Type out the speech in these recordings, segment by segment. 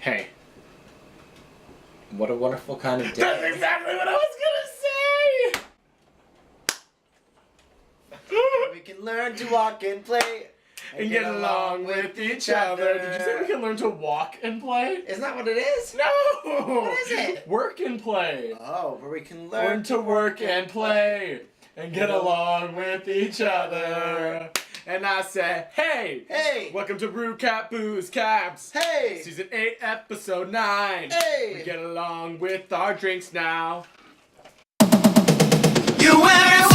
Hey. What a wonderful kind of day. That's exactly what I was gonna say! We can learn to walk and play. And get along with each other. Did you say we can learn to walk and play? Isn't that what it is? No! What is it? Work and play. Oh, where we can Learn to work and play. And get along with each other. And I say, hey! Hey! Welcome to RuCap, Boozecaps. Hey! Season 8, Episode 9. Hey! We get along with our drinks now. You wear it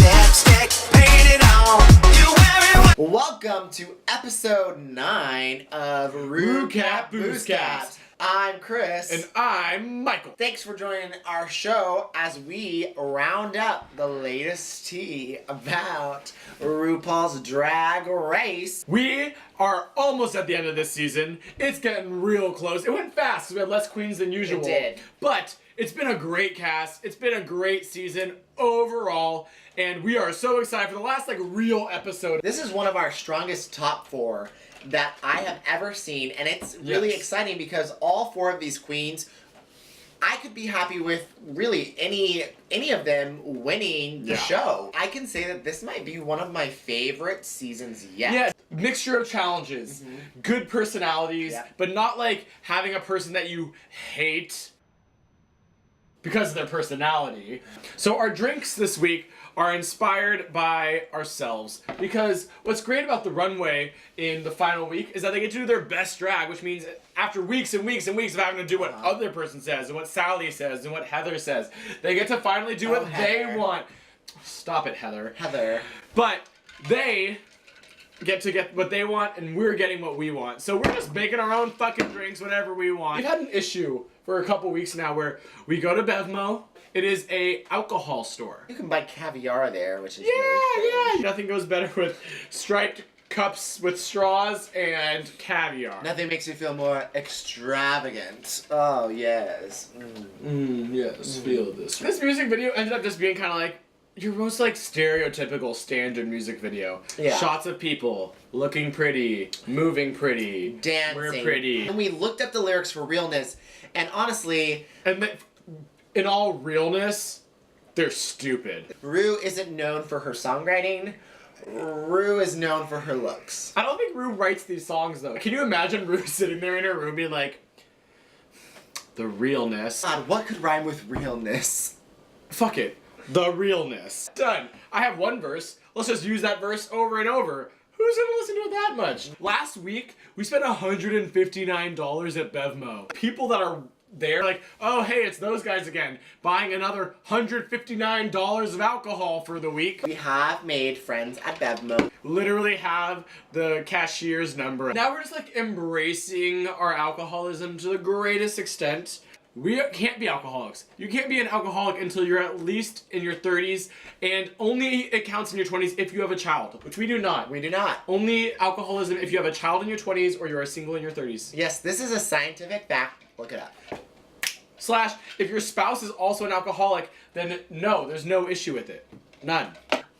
lipstick, painted on. You wear it. Welcome to episode 9 of RuCap, Boozecaps. I'm Chris. And I'm Michael. Thanks for joining our show as we round up the latest tea about RuPaul's Drag Race. We are almost at the end of this season. It's getting real close. It went fast because we had less queens than usual. It did. But it's been a great cast. It's been a great season overall. And we are so excited for the last real episode. This is one of our strongest top 4 that I have ever seen, and it's really exciting because all 4 of these queens, I could be happy with really any of them winning the show. I can say that this might be one of my favorite seasons yet. Yeah, mixture of challenges, good personalities, but not like having a person that you hate because of their personality. So our drinks this week are inspired by ourselves, because what's great about the runway in the final week is that they get to do their best drag, which means after weeks and weeks and weeks of having to do what other person says and what Sally says and what Heather says, they get to finally do what they want. Stop it, Heather. But they get what they want, and we're getting what we want. So we're just making our own fucking drinks whenever we want. We've had an issue for a couple weeks now where we go to BevMo. It is a alcohol store. You can buy caviar there, which is really yeah. Nothing goes better with striped cups with straws and caviar. Nothing makes you feel more extravagant. Oh, yes. Yes, feel this. This music video ended up just being kind of like your most stereotypical standard music video. Yeah. Shots of people looking pretty, moving pretty, dancing. We're pretty. And we looked up the lyrics for realness, and honestly, in all realness, they're stupid. Ru isn't known for her songwriting. Ru is known for her looks. I don't think Ru writes these songs, though. Can you imagine Ru sitting there in her room being like, the realness. God, what could rhyme with realness? Fuck it. The realness. Done. I have one verse. Let's just use that verse over and over. Who's gonna listen to it that much? Last week, we spent $159 at BevMo. People that are there like, oh hey, it's those guys again, buying another $159 of alcohol for the week. We have made friends at BevMo. Literally have the cashier's number. Now we're just embracing our alcoholism to the greatest extent. We can't be alcoholics. You can't be an alcoholic until you're at least in your 30s, and only it counts in your 20s if you have a child, which we do not. We do not. Only alcoholism if you have a child in your 20s or you're a single in your 30s. Yes, this is a scientific fact. Look it up. / if your spouse is also an alcoholic, then no, there's no issue with it. None.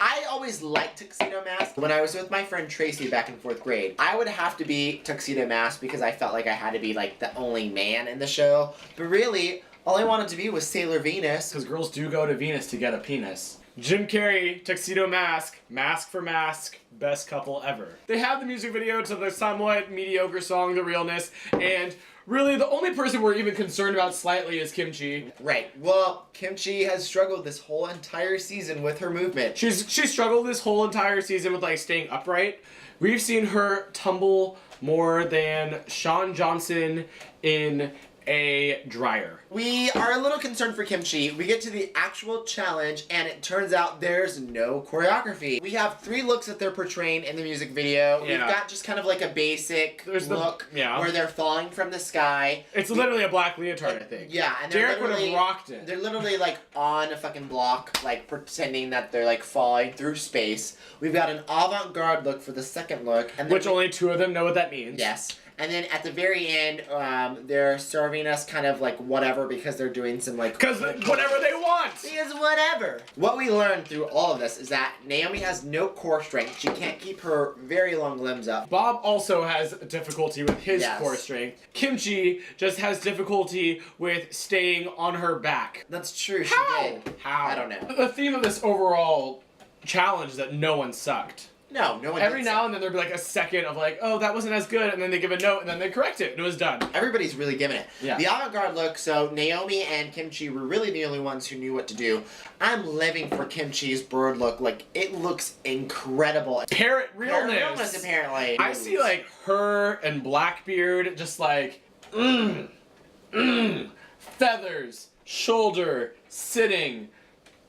I always liked Tuxedo Mask. When I was with my friend Tracy back in 4th grade, I would have to be Tuxedo Mask because I felt like I had to be the only man in the show. But really, all I wanted to be was Sailor Venus. Because girls do go to Venus to get a penis. Jim Carrey, Tuxedo Mask, Mask for Mask, best couple ever. They have the music video to the somewhat mediocre song, The Realness, and really the only person we're even concerned about slightly is Kimchi. Right. Well, Kimchi has struggled this whole entire season with her movement. She's struggled this whole entire season with staying upright. We've seen her tumble more than Sean Johnson in a dryer. We are a little concerned for Kimchi. We get to the actual challenge and it turns out there's no choreography. We have 3 looks that they're portraying in the music video. We've got just kind of a basic look where they're falling from the sky. It's literally a black leotard, I think. Yeah, and Derek would have rocked it. They're literally on a fucking block, pretending that they're falling through space. We've got an avant-garde look for the second look. And which only 2 of them know what that means. Yes. And then at the very end, they're serving us kind of like whatever because they're doing some like... Because whatever they want! Because whatever. What we learned through all of this is that Naomi has no core strength. She can't keep her very long limbs up. Bob also has difficulty with his core strength. Kimchi just has difficulty with staying on her back. That's true, she did. How? I don't know. The theme of this overall challenge is that no one sucked. No one Every did now suck. and then there'd be like a second of like, oh, that wasn't as good, and then they give a note, and then they correct it, and it was done. Everybody's really giving it. Yeah. The avant-garde look, so Naomi and Kimchi were really the only ones who knew what to do. I'm living for Kimchi's bird look. Like, it looks incredible. Parrot realness. Parrot realness, apparently. I see like her and Blackbeard just like, feathers, shoulder, sitting,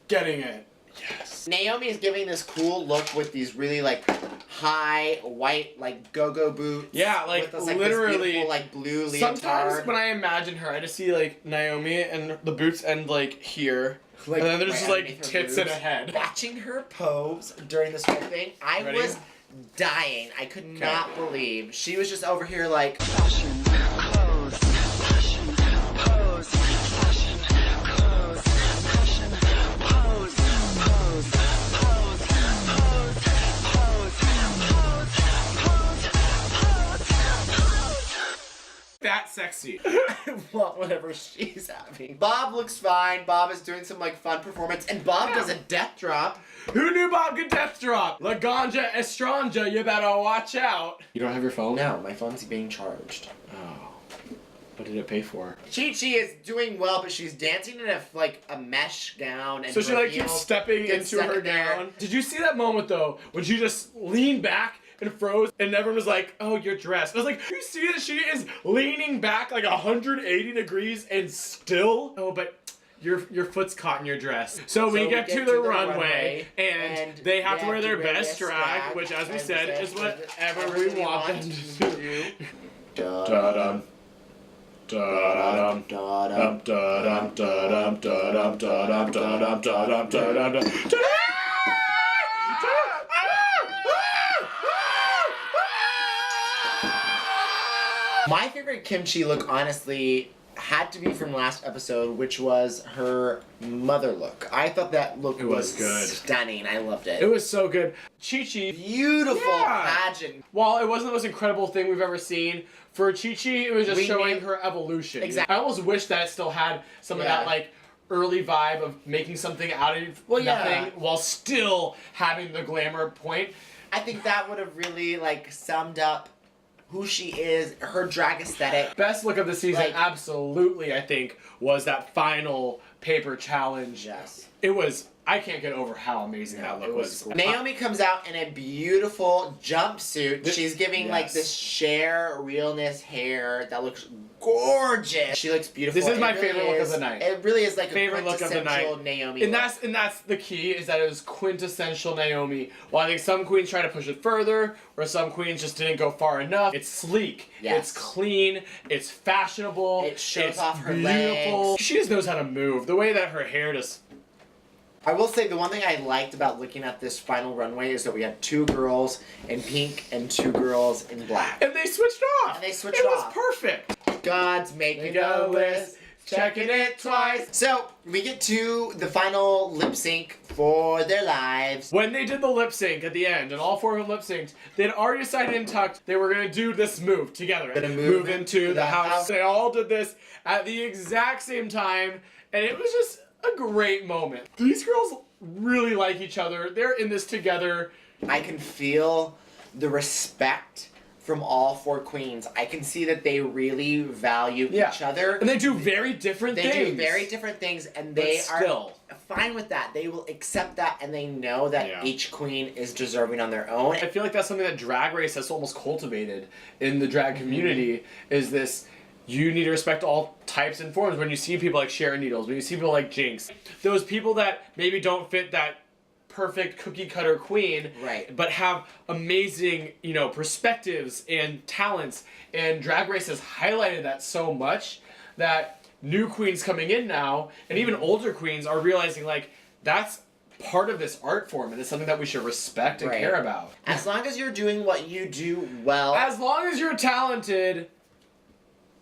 getting it. Yes. Naomi is giving this cool look with these really like high white like go-go boots. Yeah, like, with this, like literally this beautiful, like blue leotard. Sometimes when I imagine her, I just see like Naomi and the boots end like here. Like, and then there's right just like underneath her tits and a boobs. head. Watching her pose during this whole thing, I Ready? was dying. I could not believe she was just over here like. Fashion, clothes, fashion, pose, fashion, clothes, fashion, pose, pose, pose, pose, pose, pose. That sexy. Well, whatever she's having. Bob looks fine. Bob is doing some like fun performance, and Bob does a death drop. Who knew Bob could death drop? La Ganja Estranja, you better watch out. You don't have your phone? No, my phone's being charged. Oh. What did it pay for? Chi-Chi is doing well, but she's dancing in a mesh gown. And So she her like keeps heels stepping get into stuck her in there. gown. Did you see that moment though, when she just leaned back and froze, and everyone was like, oh, you're dressed. I was like, you see that she is leaning back like 180 degrees and still? Oh, but your foot's caught in your dress. So we get to the runway, and they have to wear their best drag, which as we said is whatever we want them to do. Da-dum. Da-dum. Da-dum. Da-dum. Da-dum. Da-dum. Da-dum. Da-dum. Da-dum. Da-dum. My favorite Kimchi look, honestly, had to be from last episode, which was her mother look. I thought that look was good. Stunning. I loved it. It was so good. Chi-Chi, Beautiful pageant. while it wasn't the most incredible thing we've ever seen, for Chi-Chi, it was just showing her evolution. Exactly. I almost wish that it still had some of that, like, early vibe of making something out of nothing while still having the glamour point. I think that would have really, like, summed up who she is, her drag aesthetic. Best look of the season, absolutely, I think, was that final paper challenge. Yes. It was, I can't get over how amazing that look was. Cool. Naomi comes out in a beautiful jumpsuit. She's giving like this Cher realness hair that looks gorgeous. She looks beautiful. This is my favorite look of the night. It really is like favorite a look of the night. Naomi and look. that's the key, is that it was quintessential Naomi. While I think some queens try to push it further, or some queens just didn't go far enough. It's sleek. Yes. It's clean. It's fashionable. It shows it's off her beautiful. legs. She just knows how to move. The way that her hair just. I will say the one thing I liked about looking at this final runway is that we had 2 girls in pink and 2 girls in black. And they switched off. And they switched it off. It was perfect. God's making a list, checking it twice. So we get to the final lip sync for their lives. When they did the lip sync at the end, and all 4 of them lip synced, they'd already decided in Tucked they were gonna do this move together. Gonna move into the house. house. They all did this at the exact same time, and it was just a great moment. These girls really like each other. They're in this together. I can feel the respect from all 4 queens. I can see that they really value each other. And they do very different things. They do very different things, and they still are fine with that. They will accept that, and they know that each queen is deserving on their own. I feel like that's something that Drag Race has almost cultivated in the drag community, is this, you need to respect all types and forms. When you see people like Sharon Needles, when you see people like Jinx, those people that maybe don't fit that perfect cookie cutter queen, right, but have amazing, perspectives and talents, and Drag Race has highlighted that so much that new queens coming in now, and even older queens, are realizing like, that's part of this art form, and it's something that we should respect and care about. As long as you're doing what you do well. As long as you're talented,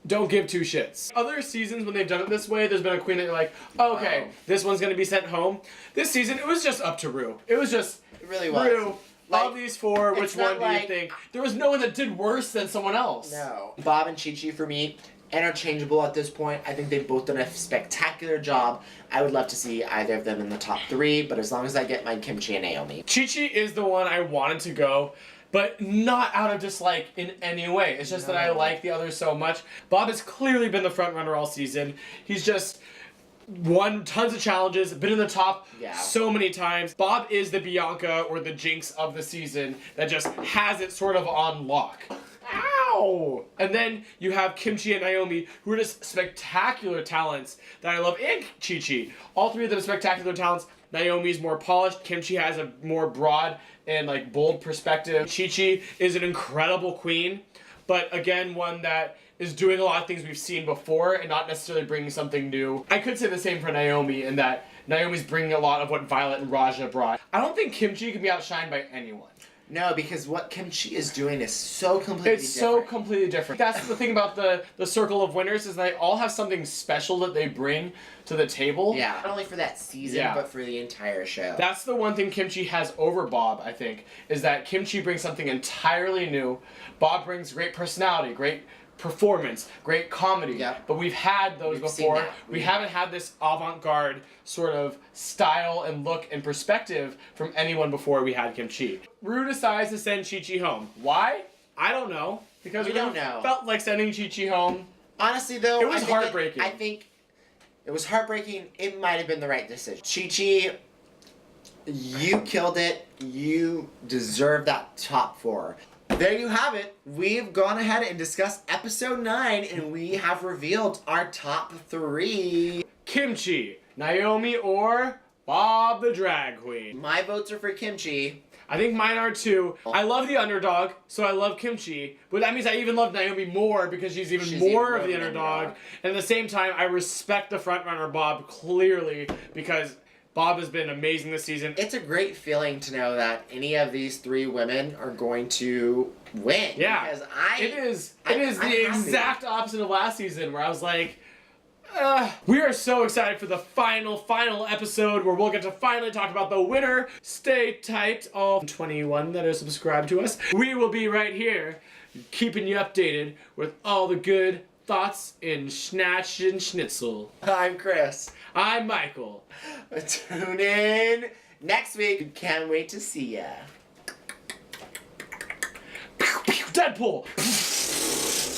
don't give two shits. Other seasons when they've done it this way, there's been a queen that you're like, okay, this one's gonna be sent home. This season, it was just up to Ru. It was just, It really was. Ru, Like, of these four, which one do you think? There was no one that did worse than someone else. No. Bob and Chi Chi for me, interchangeable at this point. I think they've both done a spectacular job. I would love to see either of them in the top 3, but as long as I get my Kimchi and Naomi. Chi Chi is the one I wanted to go, but not out of dislike in any way. It's just that I like the others so much. Bob has clearly been the front runner all season. He's just won tons of challenges, been in the top so many times. Bob is the Bianca or the Jinx of the season that just has it sort of on lock. Ow! And then you have Kimchi and Naomi, who are just spectacular talents that I love, and Chi Chi. All three of them spectacular talents. Naomi's more polished. Kimchi has a more broad and like bold perspective. Chi Chi is an incredible queen, but again, one that is doing a lot of things we've seen before and not necessarily bringing something new. I could say the same for Naomi in that Naomi's bringing a lot of what Violet and Raja brought. I don't think Kimchi can be outshined by anyone. No, because what Kimchi is doing is so completely different. It's so completely different. That's the thing about the circle of winners is they all have something special that they bring to the table. Yeah, not only for that season, but for the entire show. That's the one thing Kimchi has over Bob, I think, is that Kimchi brings something entirely new. Bob brings great personality, great performance, great comedy. But we've had those before. We haven't had this avant-garde sort of style and look and perspective from anyone before we had Kimchi. Ru decides to send Chi Chi home. Why? I don't know. Because we don't know. Felt like sending Chi Chi home. Honestly, though, it was heartbreaking. I think it was heartbreaking. It might have been the right decision. Chi Chi, you killed it. You deserve that top 4. There you have it. We've gone ahead and discussed episode 9, and we have revealed our top 3. Kimchi, Naomi, or Bob the Drag Queen. My votes are for Kimchi. I think mine are too. I love the underdog, so I love Kimchi. But that means I even love Naomi more because she's even more of the underdog. And at the same time, I respect the frontrunner Bob clearly because Bob has been amazing this season. It's a great feeling to know that any of these 3 women are going to win. Yeah, because it is the exact opposite of last season where I was like, we are so excited for the final episode where we'll get to finally talk about the winner. Stay tight, all 21 that are subscribed to us. We will be right here keeping you updated with all the good thoughts in Snatch and Schnitzel. I'm Chris. I'm Michael. Tune in next week. Can't wait to see ya. Deadpool!